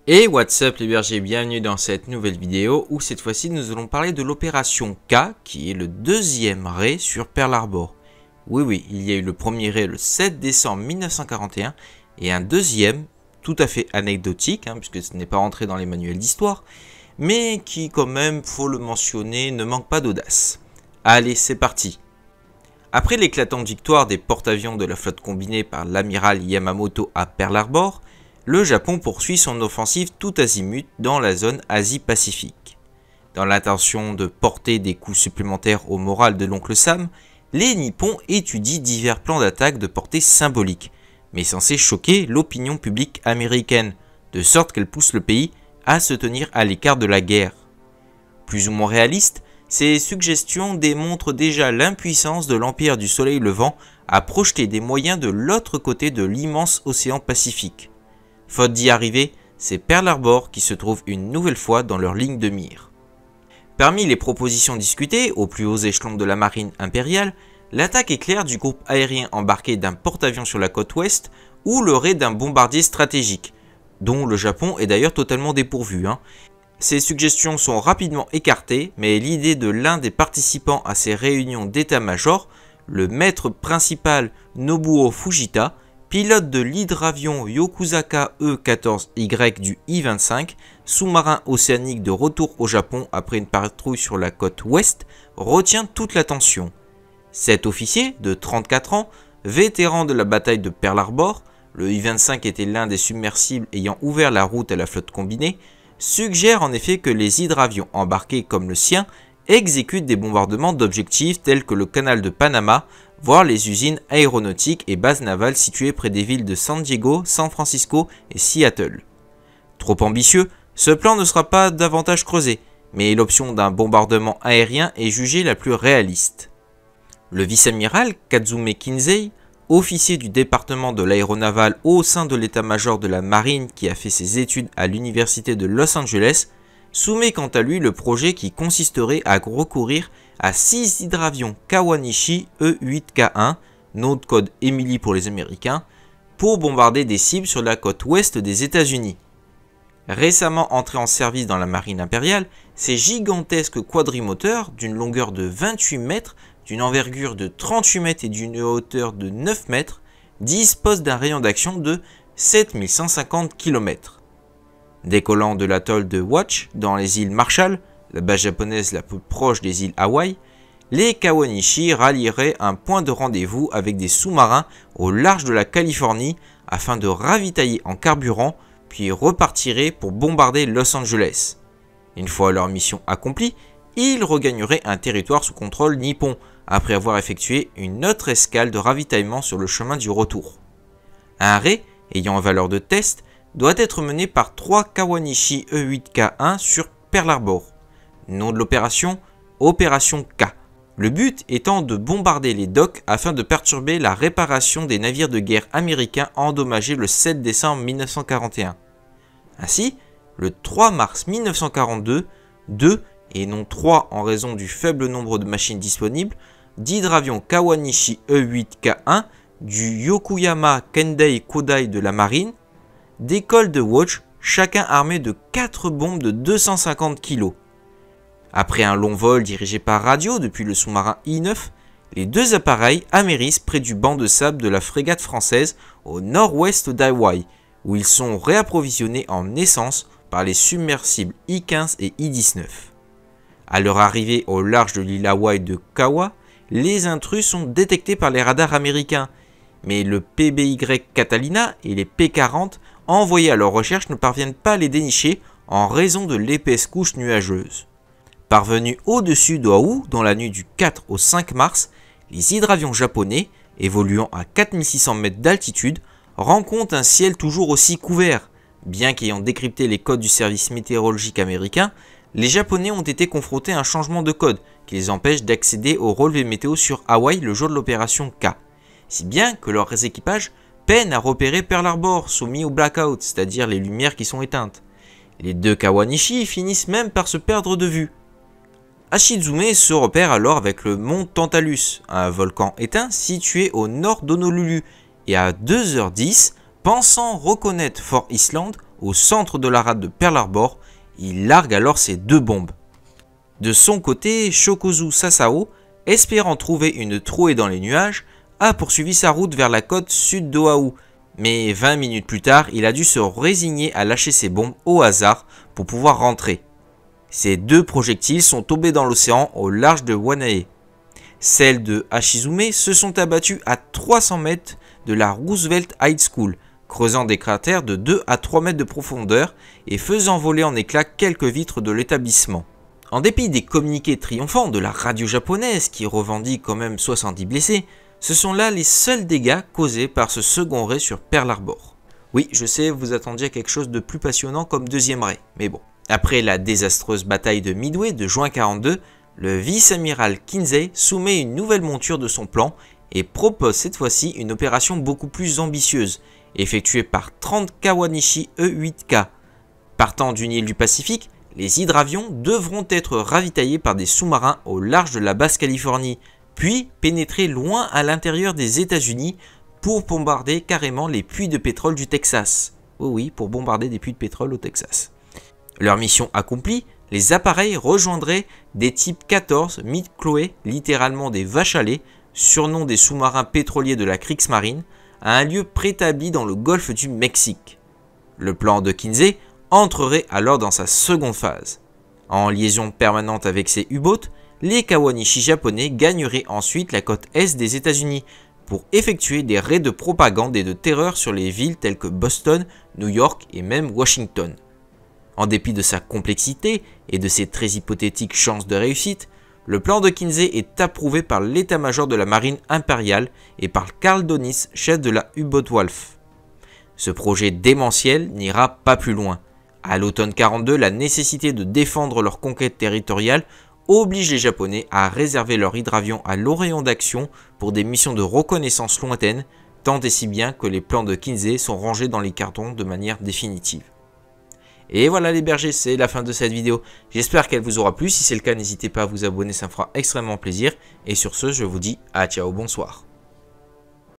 Et what's up les bergers, bienvenue dans cette nouvelle vidéo où cette fois-ci nous allons parler de l'opération K qui est le deuxième raid sur Pearl Harbor. Oui, il y a eu le premier raid le 7 décembre 1941 et un deuxième tout à fait anecdotique puisque ce n'est pas rentré dans les manuels d'histoire, mais qui quand même, faut le mentionner, ne manque pas d'audace. Allez, c'est parti. Après l'éclatante victoire des porte-avions de la flotte combinée par l'amiral Yamamoto à Pearl Harbor, le Japon poursuit son offensive tout azimut dans la zone Asie-Pacifique. Dans l'intention de porter des coups supplémentaires au moral de l'oncle Sam, les Nippons étudient divers plans d'attaque de portée symbolique, mais censés choquer l'opinion publique américaine, de sorte qu'elle pousse le pays à se tenir à l'écart de la guerre. Plus ou moins réalistes, ces suggestions démontrent déjà l'impuissance de l'Empire du Soleil Levant à projeter des moyens de l'autre côté de l'immense océan Pacifique. Faute d'y arriver, c'est Pearl Harbor qui se trouve une nouvelle fois dans leur ligne de mire. Parmi les propositions discutées aux plus hauts échelons de la marine impériale, l'attaque éclair du groupe aérien embarqué d'un porte-avions sur la côte ouest ou le raid d'un bombardier stratégique, dont le Japon est d'ailleurs totalement dépourvu. Ces suggestions sont rapidement écartées, mais l'idée de l'un des participants à ces réunions d'état-major, le maître principal Nobuo Fujita, pilote de l'hydravion Yokozaka E-14Y du I-25, sous-marin océanique de retour au Japon après une patrouille sur la côte ouest, retient toute l'attention. Cet officier, de 34 ans, vétéran de la bataille de Pearl Harbor, le I-25 était l'un des submersibles ayant ouvert la route à la flotte combinée, suggère en effet que les hydravions embarqués comme le sien exécutent des bombardements d'objectifs tels que le canal de Panama, voire les usines aéronautiques et bases navales situées près des villes de San Diego, San Francisco et Seattle. Trop ambitieux, ce plan ne sera pas davantage creusé, mais l'option d'un bombardement aérien est jugée la plus réaliste. Le vice-amiral Kazume Kinzei, officier du département de l'aéronaval au sein de l'état-major de la marine qui a fait ses études à l'université de Los Angeles, soumet quant à lui le projet qui consisterait à recourir à 6 hydravions Kawanishi E-8K1, nom de code Emily pour les Américains, pour bombarder des cibles sur la côte ouest des États-Unis. Récemment entrés en service dans la marine impériale, ces gigantesques quadrimoteurs d'une longueur de 28 mètres, d'une envergure de 38 mètres et d'une hauteur de 9 mètres, disposent d'un rayon d'action de 7150 km. Décollant de l'atoll de Watch dans les îles Marshall, la base japonaise la plus proche des îles Hawaï, les Kawanishi rallieraient un point de rendez-vous avec des sous-marins au large de la Californie afin de ravitailler en carburant, puis repartiraient pour bombarder Los Angeles. Une fois leur mission accomplie, ils regagneraient un territoire sous contrôle nippon, après avoir effectué une autre escale de ravitaillement sur le chemin du retour. Un raid, ayant valeur de test, doit être mené par 3 Kawanishi E-8K1 sur Pearl Harbor. Nom de l'opération, Opération K. Le but étant de bombarder les docks afin de perturber la réparation des navires de guerre américains endommagés le 7 décembre 1941. Ainsi, le 3 mars 1942, 2 et non 3 en raison du faible nombre de machines disponibles, d'hydravions Kawanishi E-8K1 du Yokoyama Kendai Kodai de la marine décollent de Watch, chacun armé de 4 bombes de 250 kg. Après un long vol dirigé par radio depuis le sous-marin I-9, les deux appareils amérissent près du banc de sable de la frégate française au nord-ouest d'Hawaï, où ils sont réapprovisionnés en essence par les submersibles I-15 et I-19. À leur arrivée au large de l'île Hawaï de Kawa, les intrus sont détectés par les radars américains, mais le PBY Catalina et les P-40 envoyés à leur recherche ne parviennent pas à les dénicher en raison de l'épaisse couche nuageuse. Parvenus au-dessus d'Oahu dans la nuit du 4 au 5 mars, les hydravions japonais, évoluant à 4600 mètres d'altitude, rencontrent un ciel toujours aussi couvert. Bien qu'ayant décrypté les codes du service météorologique américain, les Japonais ont été confrontés à un changement de code qui les empêche d'accéder au relevé météo sur Hawaï le jour de l'opération K. Si bien que leurs équipages peinent à repérer Pearl Harbor soumis au blackout, c'est-à-dire les lumières qui sont éteintes. Les deux Kawanishi finissent même par se perdre de vue. Ashizume se repère alors avec le mont Tantalus, un volcan éteint situé au nord d'Honolulu, et à 2h10, pensant reconnaître Fort Island au centre de la rade de Pearl Harbor. Il largue alors ses 2 bombes. De son côté, Shokozu Sasao, espérant trouver une trouée dans les nuages, a poursuivi sa route vers la côte sud d'Oahu. Mais 20 minutes plus tard, il a dû se résigner à lâcher ses bombes au hasard pour pouvoir rentrer. Ces 2 projectiles sont tombés dans l'océan au large de Wanae. Celles de Hashizume se sont abattues à 300 mètres de la Roosevelt High School, creusant des cratères de 2 à 3 mètres de profondeur et faisant voler en éclats quelques vitres de l'établissement. En dépit des communiqués triomphants de la radio japonaise qui revendique quand même 70 blessés, ce sont là les seuls dégâts causés par ce second ray sur Pearl Harbor. Oui, je sais, vous attendiez à quelque chose de plus passionnant comme deuxième ray, mais bon. Après la désastreuse bataille de Midway de juin 42, le vice-amiral Kinsey soumet une nouvelle monture de son plan et propose cette fois-ci une opération beaucoup plus ambitieuse, effectuée par 30 Kawanishi E-8K. Partant d'une île du Pacifique, les hydravions devront être ravitaillés par des sous-marins au large de la Basse-Californie, puis pénétrer loin à l'intérieur des États-Unis pour bombarder carrément les puits de pétrole du Texas. Oui, pour bombarder des puits de pétrole au Texas. Leur mission accomplie, les appareils rejoindraient des types 14 Mid-Chloé, littéralement des vaches à lait, surnom des sous-marins pétroliers de la Kriegsmarine, à un lieu préétabli dans le golfe du Mexique. Le plan de Kinsey entrerait alors dans sa seconde phase. En liaison permanente avec ces U-boats, les Kawanishi japonais gagneraient ensuite la côte est des États-Unis pour effectuer des raids de propagande et de terreur sur les villes telles que Boston, New York et même Washington. En dépit de sa complexité et de ses très hypothétiques chances de réussite, le plan de Kinsey est approuvé par l'état-major de la marine impériale et par Carl Dönitz, chef de la U-Boat-Wolf. Ce projet démentiel n'ira pas plus loin. À l'automne 42, la nécessité de défendre leur conquête territoriale oblige les Japonais à réserver leurs hydravions à l'Orion d'action pour des missions de reconnaissance lointaines, tant et si bien que les plans de Kinsey sont rangés dans les cartons de manière définitive. Et voilà les bergers, c'est la fin de cette vidéo. J'espère qu'elle vous aura plu. Si c'est le cas, n'hésitez pas à vous abonner, ça me fera extrêmement plaisir. Et sur ce, je vous dis à ciao, bonsoir.